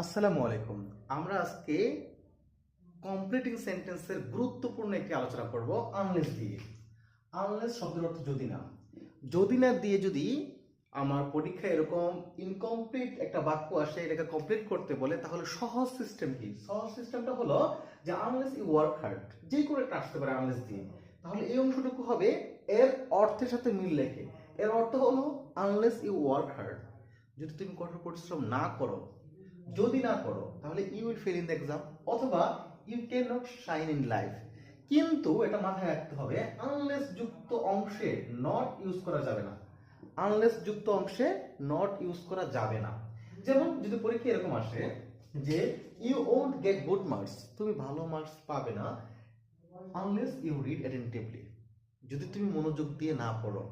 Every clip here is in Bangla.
আসসালামু আলাইকুম। আমরা আজকে কমপ্লিটিং সেন্টেন্সের গুরুত্বপূর্ণ একটি আলোচনা করব আনলেস দিয়ে। আনলেস শব্দের অর্থ যদি না। যদি না দিয়ে যদি আমার পরীক্ষায় এরকম ইনকমপ্লিট একটা বাক্য আসে, এটাকে কমপ্লিট করতে বলে, তাহলে সহজ সিস্টেম কি? সহজ সিস্টেমটা হলো যে আনলেস ইউ ওয়ার্ক হার্ড, যে করে একটা আসতে পারে আনলেস দিয়ে। তাহলে এই অংশটুকু হবে এর অর্থের সাথে মিল রেখে। এর অর্থ হলো আনলেস ইউ ওয়ার্ক হার্ড, যদি তুমি কঠোর পরিশ্রম না করো, যদি না করো তাহলে you will fail in the exam, অথবা you can not shine in life. কিন্তু এটা মাথায় রাখতে হবে, আনলেস যুক্ত অংশে নট ইউজ করা যাবে না। আনলেস যুক্ত অংশে নট ইউজ করা যাবে না। যেমন যদি পরীক্ষা এরকম আসে যে you won't get good marks, তুমি ভালো মার্কস পাবে না আনলেস ইউ রিড অ্যাটেন্টিভলি, যদি তুমি মনোযোগ দিয়ে না পড়ো।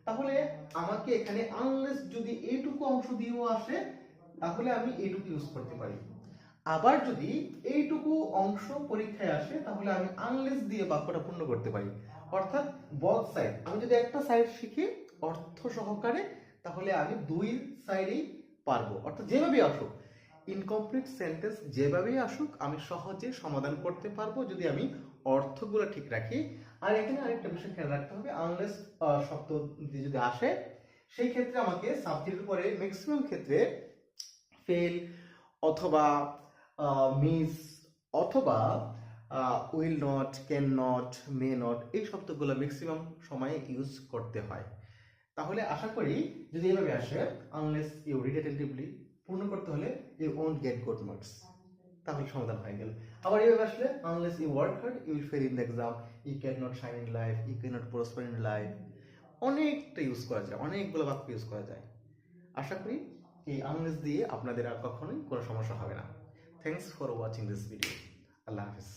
তাহলে আমাকে এখানে আনলেস যদি এইটুকু অংশ দিয়েও আসে তাহলে আমি এইটুকু ইউজ করতে পারি। আবার যদি এইটুকু অংশ পরীক্ষায় আসে তাহলে আমি আনলেস দিয়ে বাক্যটা পূর্ণ করতে পারি। অর্থাৎ বোথ সাইড, আমি যদি একটা সাইড শিখি অর্থ সহকারে তাহলে আমি দুই সাইডেই পারবো। অর্থাৎ যেভাবেই আসুক, ইনকমপ্লিট সেন্টেন্স যেভাবেই আসুক আমি সহজে সমাধান করতে পারবো যদি আমি অর্থগুলো ঠিক রাখি। আর এখানে আরেকটা বিষয় খেয়াল রাখতে হবে, আনলেস শব্দ দিয়ে যদি আসে সেই ক্ষেত্রে আমাকে সাবজেক্টের পরে ম্যাক্সিমাম ক্ষেত্রে ফেল অথবা মিস অথবা will not, can not, may not, এই শব্দগুলো ম্যাক্সিমাম সময়ে ইউজ করতে হয়। তাহলে আশা করি যদি এভাবে আসে আনলেস ইউ রিড অ্যাটেন্টিভলি, পূর্ণ করতে হলে you won't get good marks, তাহলে সমাধান হয়ে গেল। আবার এভাবে আসলে unless you work hard you will fail in the exam, you can not shine in life, you can not prosper in life, অনেকটা ইউজ করা যায়, অনেকগুলো বাক্য ইউজ করা যায়। আশা করি এই আনলেস দিয়ে আপনাদের আর কখনোই কোনো সমস্যা হবে না। Thanks for watching this video. Allah Hafiz.